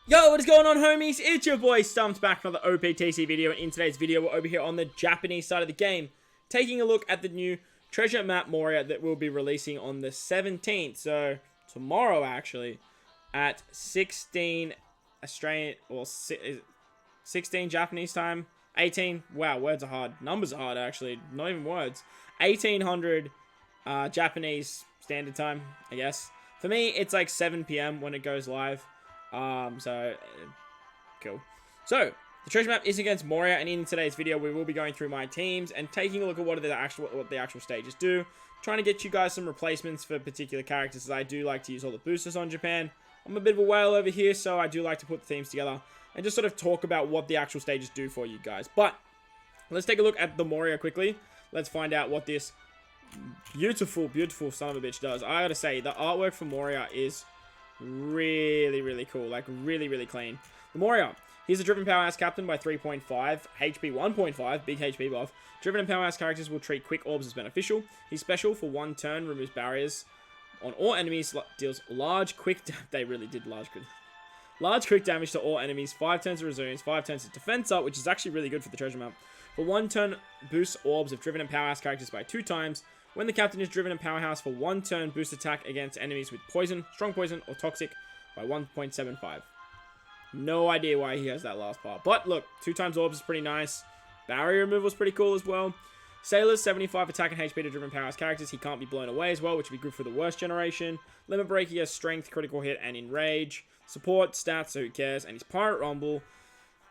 Yo, what is going on, homies? It's your boy StumpD back for another OPTC video, and in today's video, we're over here on the Japanese side of the game, taking a look at the new treasure map Moria that we'll be releasing on the 17th, so tomorrow actually, at 16 Australian, or 16 Japanese time, 18, wow, words are hard, numbers are hard actually, not even words, 1800 Japanese standard time, I guess. For me, it's like 7 PM when it goes live. Cool. So, the treasure map is against Moria, and in today's video, we will be going through my teams and taking a look at what the actual stages do. Trying to get you guys some replacements for particular characters, as I do like to use all the boosters on Japan. I'm a bit of a whale over here, so I do like to put the teams together and just sort of talk about what the actual stages do for you guys. But, let's take a look at the Moria quickly. Let's find out what this beautiful, beautiful son of a bitch does. I gotta say, the artwork for Moria is really cool, like really clean. The Moria, he's a driven powerhouse captain by 3.5, HP 1.5, big HP buff. Driven and powerhouse characters will treat quick orbs as beneficial. He's special for 1 turn, removes barriers on all enemies, deals large quick quick damage to all enemies, 5 turns of resumes, 5 turns of defense up, which is actually really good for the treasure map. For 1 turn, boosts orbs of driven and powerhouse characters by 2 times. When the captain is driven and powerhouse for 1 turn, boost attack against enemies with poison, strong poison, or toxic by 1.75. No idea why he has that last part. But look, 2 times orbs is pretty nice. Barrier removal is pretty cool as well. Sailor's 75 attack and HP to driven powerhouse characters. He can't be blown away as well, which would be good for the worst generation. Limit break, he has strength, critical hit, and enrage. Support, stats, so who cares? And he's Pirate Rumble.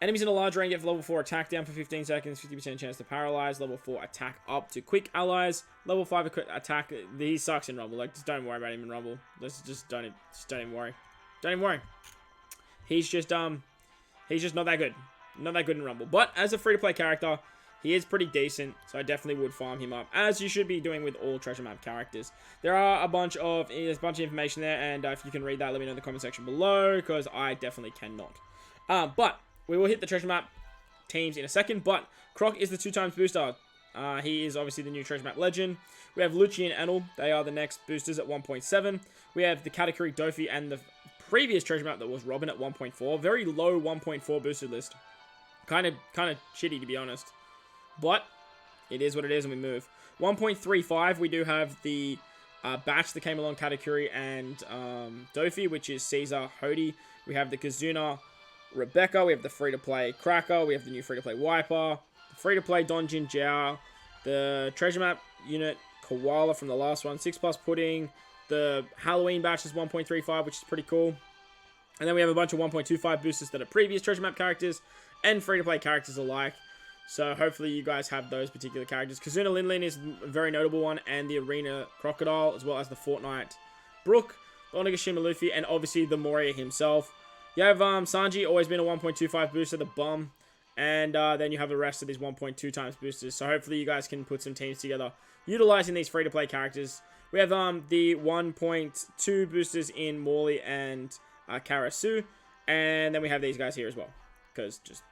Enemies in a large range get level 4 attack down for 15 seconds, 50% chance to paralyze. Level 4 attack up to quick allies. Level 5 attack. He sucks in Rumble. Like, just don't worry about him in Rumble. Just don't even worry. Don't even worry. He's just not that good. Not that good in Rumble. But as a free-to-play character, he is pretty decent, so I definitely would farm him up, as you should be doing with all treasure map characters. There's a bunch of information there, and if you can read that, let me know in the comment section below, because I definitely cannot. But we will hit the treasure map teams in a second, but Croc is the 2 times booster. He is obviously the new treasure map legend. We have Lucci and Enel. They are the next boosters at 1.7. We have the Katakuri, Dofi, and the previous treasure map that was Robin at 1.4. Very low 1.4 booster list. Kind of shitty, to be honest. But it is what it is, and we move. 1.35, we do have the batch that came along, Katakuri and Dofi, which is Caesar, Hody. We have the Kazuna, Rebecca, we have the free-to-play Cracker, we have the new free-to-play Wiper, the free-to-play Donjin Jiao, the treasure map unit Koala from the last one, 6+ Pudding, the Halloween batch is 1.35, which is pretty cool, and then we have a bunch of 1.25 boosters that are previous treasure map characters, and free-to-play characters alike, so hopefully you guys have those particular characters. Kazuna Linlin is a very notable one, and the Arena Crocodile, as well as the Fortnite Brook, the Onigashima Luffy, and obviously the Moria himself. You have Sanji, always been a 1.25 booster, the bum. And then you have the rest of these 1.2 times boosters. So hopefully you guys can put some teams together utilizing these free-to-play characters. We have the 1.2 boosters in Morley and Karasu. And then we have these guys here as well. Because, just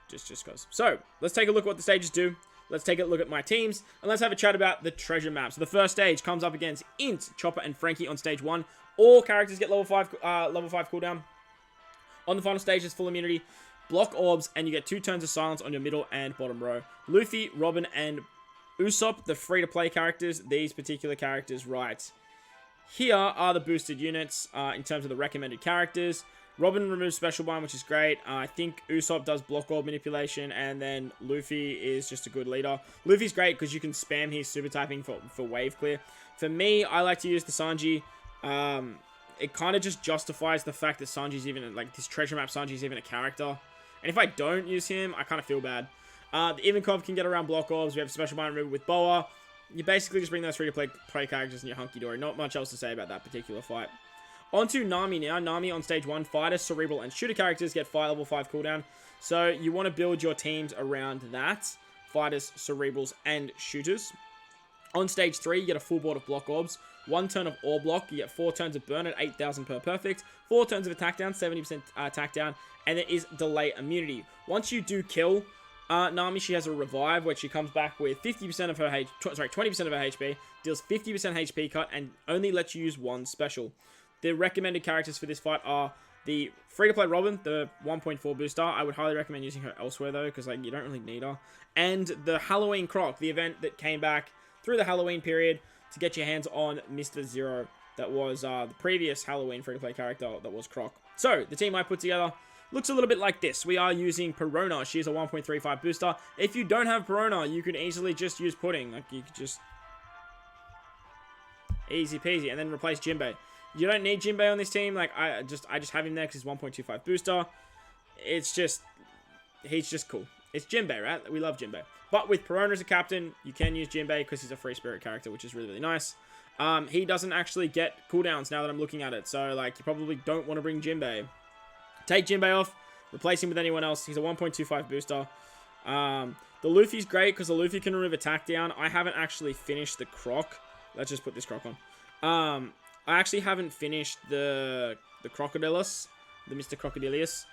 because. So, let's take a look at what the stages do. Let's take a look at my teams. And let's have a chat about the treasure map. So the first stage comes up against Int, Chopper, and Franky on stage 1. All characters get level 5 cooldown. On the final stage is full immunity, block orbs, and you get 2 turns of silence on your middle and bottom row. Luffy, Robin, and Usopp, the free-to-play characters. These particular characters right here are the boosted units in terms of the recommended characters. Robin removes special bind, which is great. I think Usopp does block orb manipulation, and then Luffy is just a good leader. Luffy's great because you can spam his super typing for wave clear. For me, I like to use the Sanji. It kind of just justifies the fact that Sanji's even, like, this treasure map Sanji's even a character. And if I don't use him, I kind of feel bad. The Ivankov can get around block orbs. We have special bind removal with Boa. You basically just bring those free-to-play characters in your hunky-dory. Not much else to say about that particular fight. On to Nami now. Nami on stage 1. Fighter, Cerebral, and Shooter characters get level 5 cooldown. So you want to build your teams around that. Fighters, Cerebrals, and Shooters. On stage 3, you get a full board of block orbs. 1 turn of ore block, you get 4 turns of burn at 8,000 per perfect, 4 turns of attack down, 70% attack down, and there is delay immunity. Once you do kill Nami, she has a revive, where she comes back with 20% of her HP, deals 50% HP cut, and only lets you use 1 special. The recommended characters for this fight are The free-to-play Robin, the 1.4 booster, I would highly recommend using her elsewhere, though, because, like, you don't really need her. And the Halloween Croc, the event that came back through the Halloween period to get your hands on Mr. Zero. That was the previous Halloween free-to-play character that was Croc. So, the team I put together looks a little bit like this. We are using Perona. She is a 1.35 booster. If you don't have Perona, you can easily just use Pudding. Like, you could just... easy peasy. And then replace Jinbei. You don't need Jinbei on this team. Like, I just have him there because he's 1.25 booster. It's just... he's just cool. It's Jinbei, right? We love Jinbei. But with Perona as a captain, you can use Jinbei because he's a free spirit character, which is really, really nice. He doesn't actually get cooldowns now that I'm looking at it. So, like, you probably don't want to bring Jinbei. Take Jinbei off, replace him with anyone else. He's a 1.25 booster. The Luffy's great because the Luffy can remove attack down. I haven't actually finished the Croc. Let's just put this Croc on. I actually haven't finished the Crocodilus, the Mr. Crocodilius,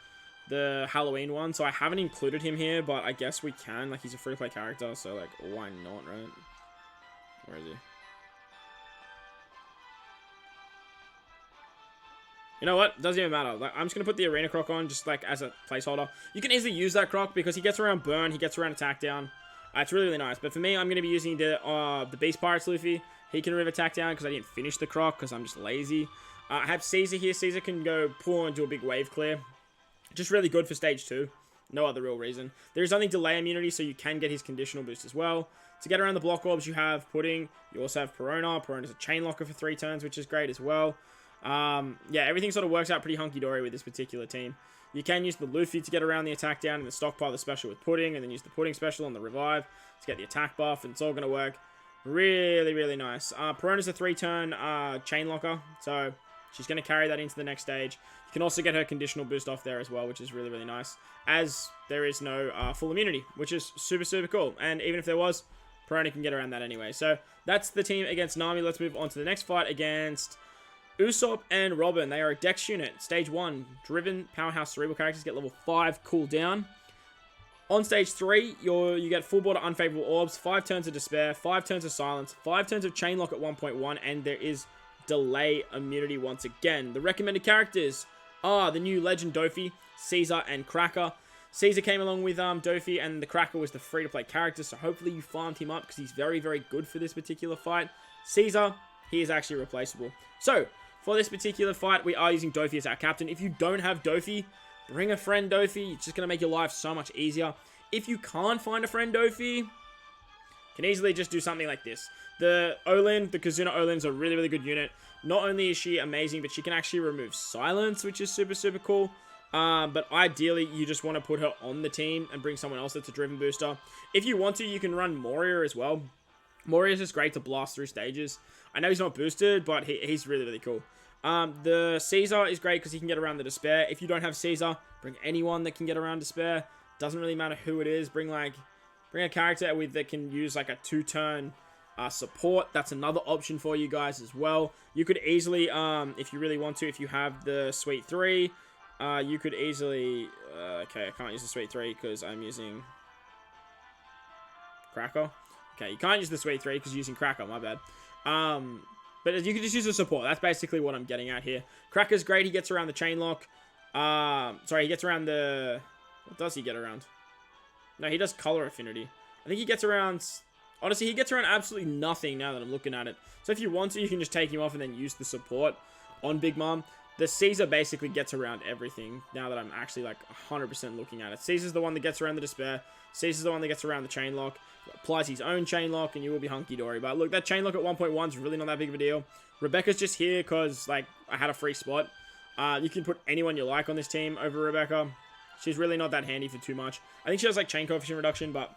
the Halloween one. So I haven't included him here, but I guess we can. Like, he's a free-play character, so, like, why not, right? Where is he? You know what? Doesn't even matter. Like, I'm just going to put the Arena Croc on just, like, as a placeholder. You can easily use that Croc because he gets around burn. He gets around attack down. It's really, really nice. But for me, I'm going to be using the Beast Pirates Luffy. He can remove attack down because I didn't finish the Croc because I'm just lazy. I have Caesar here. Caesar can go pull and do a big wave clear. Just really good for stage 2. No other real reason. There is only delay immunity, so you can get his conditional boost as well. To get around the block orbs, you have Pudding. You also have Perona. Perona's a chain locker for 3 turns, which is great as well. Yeah, everything sort of works out pretty hunky-dory with this particular team. You can use the Luffy to get around the attack down and then stockpile the special with Pudding, and then use the Pudding special on the revive to get the attack buff, and it's all going to work really, really nice. Perona's a 3-turn chain locker, so she's going to carry that into the next stage. You can also get her conditional boost off there as well, which is really, really nice, as there is no full immunity, which is super, super cool. And even if there was, Perona can get around that anyway. So that's the team against Nami. Let's move on to the next fight against Usopp and Robin. They are a Dex unit. Stage 1, driven powerhouse cerebral characters get level 5 cooldown. On stage 3, you get full border unfavorable orbs, 5 turns of despair, 5 turns of silence, 5 turns of chain lock at 1.1, and there is delay immunity once again. The recommended characters are the new Legend Dofi, Caesar, and Cracker. Caesar came along with Dofi, and the Cracker was the free-to-play character, so hopefully you farmed him up because he's very, very good for this particular fight. Caesar, he is actually replaceable. So, for this particular fight, we are using Dofi as our captain. If you don't have Dofi, bring a friend Dofi. It's just going to make your life so much easier. If you can't find a friend Dofi, you can easily just do something like this. The Olin, the Kazuna Olin is a really, really good unit. Not only is she amazing, but she can actually remove silence, which is super, super cool. But ideally, you just want to put her on the team and bring someone else that's a driven booster. If you want to, you can run Moria as well. Moria is just great to blast through stages. I know he's not boosted, but he's really, really cool. The Caesar is great because he can get around the Despair. If you don't have Caesar, bring anyone that can get around Despair. Doesn't really matter who it is. Bring a character that can use like a 2-turn support. That's another option for you guys as well. You could easily, if you really want to, if you have the Sweet 3, you could easily, okay, I can't use the Sweet 3 because I'm using Cracker. Okay, you can't use the Sweet 3 because you're using Cracker, my bad. But you can just use the support. That's basically what I'm getting at here. Cracker's great. He gets around the chain lock. Sorry, he gets around the... What does he get around? No, he does color affinity. I think he gets around... Honestly, he gets around absolutely nothing now that I'm looking at it. So if you want to, you can just take him off and then use the support on Big Mom. The Caesar basically gets around everything now that I'm actually like 100% looking at it. Caesar's the one that gets around the Despair. Caesar's the one that gets around the chain lock. Applies his own chain lock and you will be hunky-dory. But look, that chain lock at 1.1 is really not that big of a deal. Rebecca's just here because like I had a free spot. You can put anyone you like on this team over Rebecca. She's really not that handy for too much. I think she has like chain coefficient reduction, but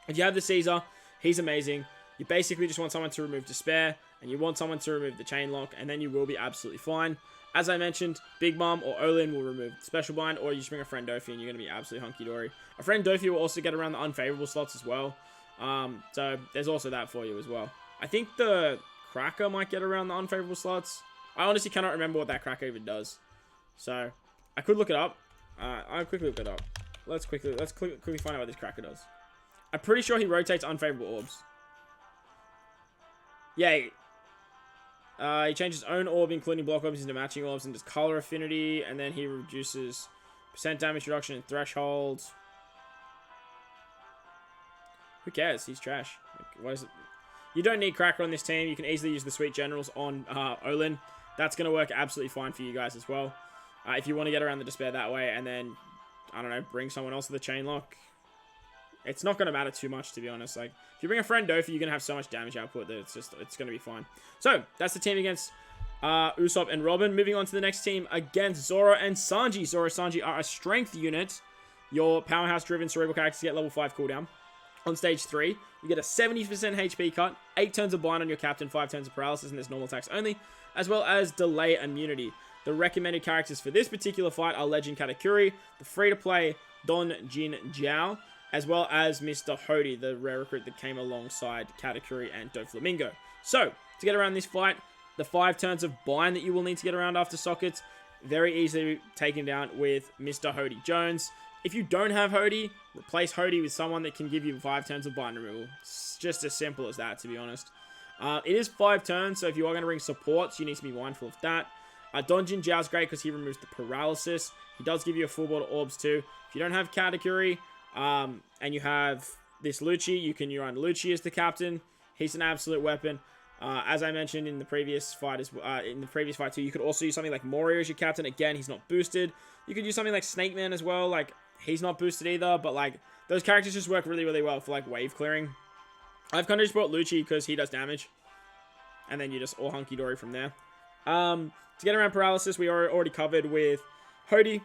if you have the Caesar, he's amazing. You basically just want someone to remove Despair and you want someone to remove the chain lock and then you will be absolutely fine. As I mentioned, Big Mom or Olin will remove Special Bind, or you just bring a friend Dofi and you're going to be absolutely hunky-dory. A friend Dofi will also get around the unfavorable slots as well. So there's also that for you as well. I think the Cracker might get around the unfavorable slots. I honestly cannot remember what that Cracker even does. So I could look it up. I'll quickly look it up. Let's quickly find out what this Cracker does. I'm pretty sure he rotates unfavorable orbs. Yeah. He changes his own orb, including block orbs, into matching orbs, and does color affinity, and then he reduces percent damage reduction and threshold. Who cares? He's trash. Like, what is it? You don't need Cracker on this team. You can easily use the Sweet Generals on Olin. That's going to work absolutely fine for you guys as well. If you want to get around the Despair that way, and then, I don't know, bring someone else to the Chain Lock. It's not going to matter too much, to be honest. Like, if you bring a friend Dofi, you're going to have so much damage output that it's going to be fine. So, that's the team against Usopp and Robin. Moving on to the next team against Zoro and Sanji. Zoro and Sanji are a strength unit. Your powerhouse-driven cerebral characters get level 5 cooldown. On stage 3, you get a 70% HP cut, 8 turns of blind on your captain, 5 turns of paralysis, and there's normal attacks only, as well as delay immunity. The recommended characters for this particular fight are Legend Katakuri, the free-to-play Don Jin Jiao, as well as Mr. Hody, the rare recruit that came alongside Katakuri and Doflamingo. So, to get around this fight, the 5 turns of bind that you will need to get around after sockets, very easily taken down with Mr. Hody Jones. If you don't have Hody, replace Hody with someone that can give you 5 turns of bind removal. It's just as simple as that, to be honest. It is 5 turns, so if you are going to bring supports, you need to be mindful of that. Donjin Jiao's great because he removes the paralysis. He does give you a full board of orbs too. If you don't have Katakuri, and you have this Lucci, you can run Lucci as the captain. He's an absolute weapon. As I mentioned in the previous fight, too, you could also use something like Moria as your captain. Again, he's not boosted. You could use something like Snake Man as well. Like, he's not boosted either, but like those characters just work really, really well for like wave clearing. I've kind of just brought Lucci because he does damage, and then you just all hunky dory from there. To get around paralysis, we are already covered with Hody.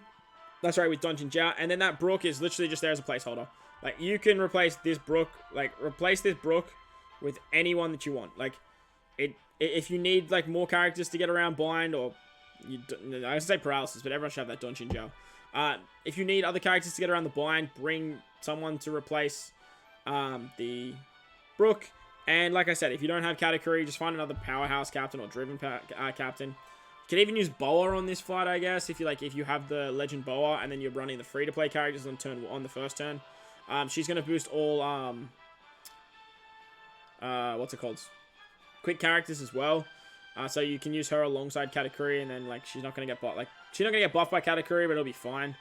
That's right, with Donjin Jiao, and then that Brook is literally just there as a placeholder. Like, you can replace this Brook, with anyone that you want. Like, if you need like more characters to get around bind, or I say paralysis, but everyone should have that Donjin Jiao. If you need other characters to get around the bind, bring someone to replace the Brook. And like I said, if you don't have Katakuri, just find another powerhouse captain or driven captain. You can even use Boa on this fight, I guess, if you have the Legend Boa and then you're running the free-to-play characters on the first turn. She's going to boost all what's it called? Quick characters as well. So you can use her alongside Katakuri, and then like she's not going to get buffed by Katakuri, but it'll be fine.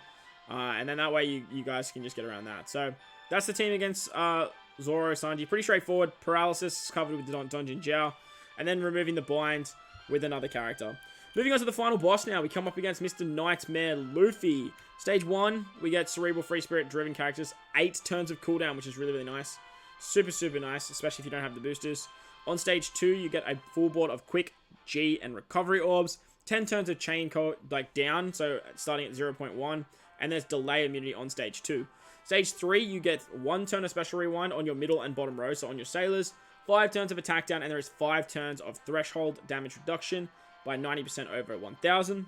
And then that way you guys can just get around that. So that's the team against Zoro, Sanji. Pretty straightforward. Paralysis covered with the Donjin Jiao, and then removing the bind with another character. Moving on to the final boss now, we come up against Mr. Nightmare Luffy. Stage 1, we get Cerebral Free Spirit driven characters, 8 turns of cooldown, which is really, really nice. Super, super nice, especially if you don't have the boosters. On stage 2, you get a full board of Quick, G, and Recovery Orbs, 10 turns of Chain Code, like down, so starting at 0.1, and there's Delay Immunity on stage 2. Stage 3, you get 1 turn of Special Rewind on your middle and bottom row, so on your Sailors, 5 turns of Attack Down, and there is 5 turns of Threshold Damage Reduction by 90% over 1000.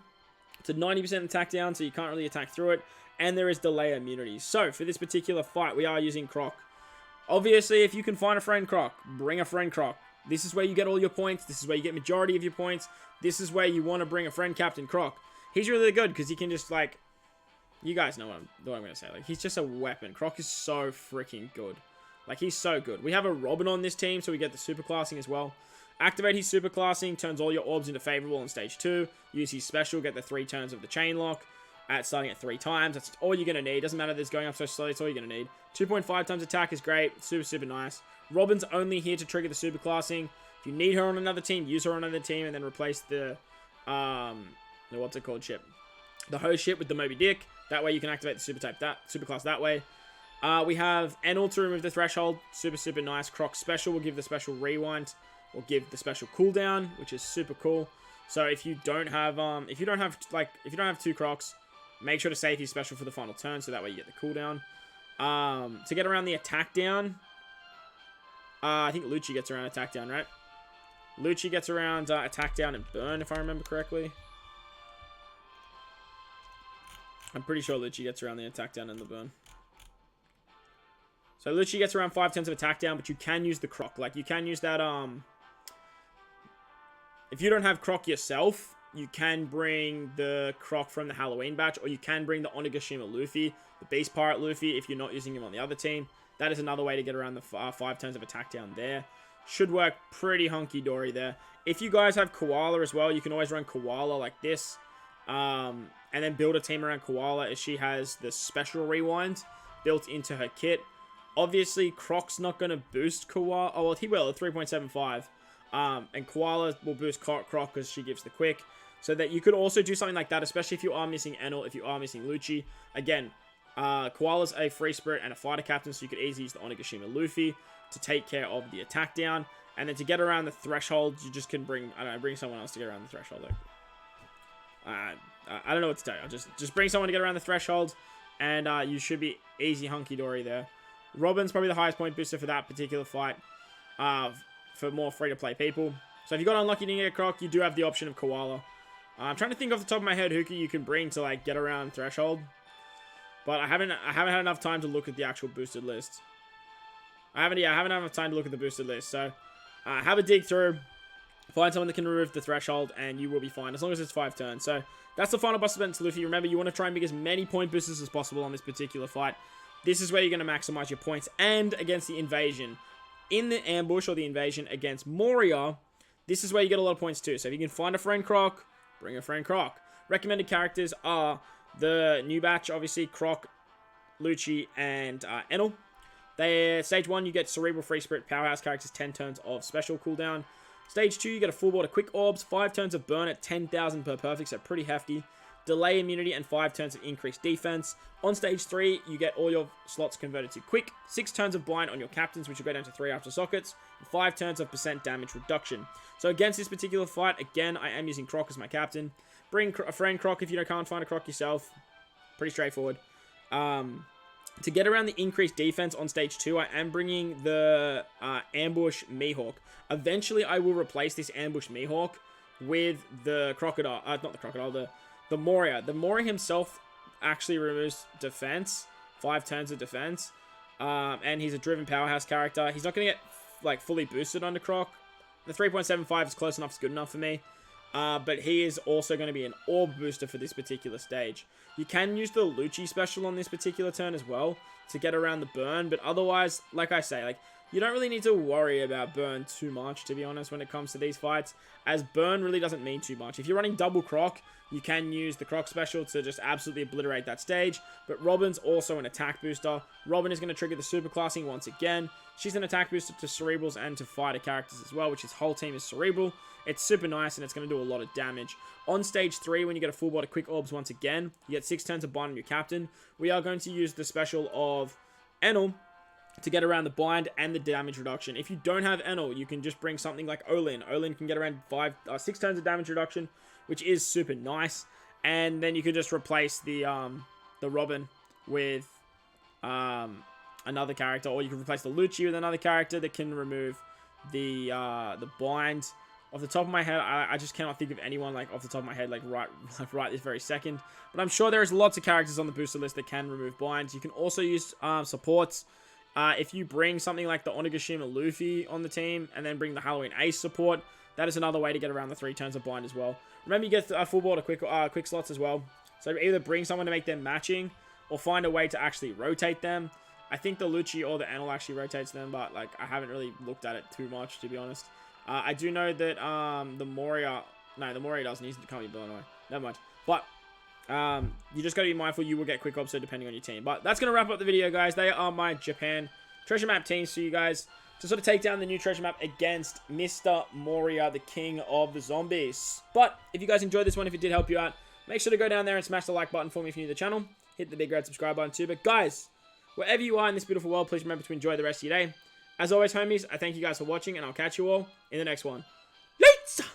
It's a 90% attack down, so you can't really attack through it. And there is delay immunity. So, for this particular fight, we are using Croc. Obviously, if you can find a friend Croc, bring a friend Croc. This is where you get all your points. This is where you get majority of your points. This is where you want to bring a friend Captain Croc. He's really good because he can just, like... You guys know what I'm going to say. Like, he's just a weapon. Croc is so freaking good. Like, he's so good. We have a Robin on this team, so we get the super classing as well. Activate his super classing, turns all your orbs into favorable on stage 2. Use his special, get the 3 turns of the chain lock, starting at 3 times. That's all you're going to need. Doesn't matter that it's going up so slowly, it's all you're going to need. 2.5 times attack is great. Super, super nice. Robin's only here to trigger the super classing. If you need her on another team, use her on another team, and then replace the what's it called ship? The host ship with the Moby Dick. That way you can activate the super class that way. We have Enel to remove the threshold. Super, super nice. Croc special will give the special rewind. Or give the special cooldown, which is super cool. So if you don't have if you don't have 2 Crocs, make sure to save his special for the final turn, so that way you get the cooldown. To get around the attack down, I think Lucci gets around attack down, right? Lucci gets around attack down and burn, if I remember correctly. I'm pretty sure Lucci gets around the attack down and the burn. So Lucci gets around 5 turns of attack down, but you can use the Croc. Like, you can use that, if you don't have Croc yourself, you can bring the Croc from the Halloween batch, or you can bring the Onigashima Luffy, the Beast Pirate Luffy, if you're not using him on the other team. That is another way to get around the 5 turns of attack down there. should work pretty hunky-dory there. If you guys have Koala as well, you can always run Koala like this. And then build a team around Koala as she has the special rewind built into her kit. Obviously, Croc's not going to boost Koala. Oh, well, he will at 3.75. And Koala will boost Croc because she gives the quick. So that you could also do something like that, especially if you are missing Enel, if you are missing Lucci. Again, Koala's a free spirit and a fighter captain, so you could easily use the Onigashima Luffy to take care of the attack down. And then to get around the threshold, you just can bring, I don't know, bring someone else to get around the threshold. Like, I don't know what to tell you. Just bring someone to get around the threshold, and you should be easy hunky-dory there. Robin's probably the highest point booster for that particular fight, for more free-to-play people. So if you got unlucky to get a Croc, you do have the option of Koala. I'm trying to think off the top of my head who you can bring to like get around threshold, but I haven't had enough time to look at the actual boosted list. I haven't had enough time to look at the boosted list. So have a dig through, find someone that can remove the threshold, and you will be fine as long as it's 5 turns. So that's the final boss event to Luffy. Remember, you want to try and make as many point boosters as possible on this particular fight. This is where you're going to maximize your points, and against the invasion. In the ambush or the invasion against Moria, this is where you get a lot of points too. So if you can find a friend Croc, bring a friend Croc. Recommended characters are the new batch, obviously, Croc, Lucci, and Enel. Stage 1, you get Cerebral Free Spirit Powerhouse characters, 10 turns of special cooldown. Stage 2, you get a full board of Quick Orbs, 5 turns of burn at 10,000 per perfect, so pretty hefty. Delay immunity and 5 turns of increased defense. On stage 3, you get all your slots converted to quick, 6 turns of blind on your captains, which will go down to 3 after sockets, and 5 turns of % damage reduction. So against this particular fight, again, I am using Croc as my captain. Bring a friend Croc if you can't find a Croc yourself. Pretty straightforward. To get around the increased defense on stage 2, I am bringing the Ambush Mihawk. Eventually, I will replace this Ambush Mihawk with the Crocodile. Not the Crocodile, the Moria. The Moria himself actually removes defense. 5 turns of defense. And he's a driven powerhouse character. He's not going to get like fully boosted under Croc. The 3.75 is close enough. It's good enough for me. But he is also going to be an orb booster for this particular stage. You can use the Lucci special on this particular turn as well to get around the burn. But otherwise, like I say, like you don't really need to worry about burn too much, to be honest, when it comes to these fights, as burn really doesn't mean too much. If you're running double Croc, you can use the Croc special to just absolutely obliterate that stage. But Robin's also an attack booster. Robin is going to trigger the super classing once again. She's an attack booster to Cerebrals and to fighter characters as well, which his whole team is Cerebral. It's super nice, and it's going to do a lot of damage. On stage 3, when you get a full board of Quick Orbs once again, you get 6 turns of bind on your captain. We are going to use the special of Enel to get around the bind and the damage reduction. If you don't have Enel, you can just bring something like Olin. Olin can get around 6 turns of damage reduction, which is super nice. And then you could just replace the Robin with another character, or you can replace the Lucci with another character that can remove the bind. Off the top of my head, I just cannot think of anyone like off the top of my head like right this very second. But I'm sure there's lots of characters on the booster list that can remove binds. You can also use supports. If you bring something like the Onigashima Luffy on the team and then bring the Halloween Ace support, that is another way to get around the 3 turns of bind as well. Remember, you get a full board of quick slots as well. So either bring someone to make them matching or find a way to actually rotate them. I think the Lucci or the Enel actually rotates them, but like I haven't really looked at it too much, to be honest. I do know that the Moria doesn't. He can't be blown away. Never mind. But you just got to be mindful you will get quick obso depending on your team. But that's going to wrap up the video, guys. They are my Japan treasure map teams for you guys to sort of take down the new treasure map against Mr. Moria, the king of the zombies. But if you guys enjoyed this one, if it did help you out, make sure to go down there and smash the like button for me if you're new to the channel. Hit the big red subscribe button too. But guys, wherever you are in this beautiful world, please remember to enjoy the rest of your day. As always, homies, I thank you guys for watching, and I'll catch you all in the next one. Later!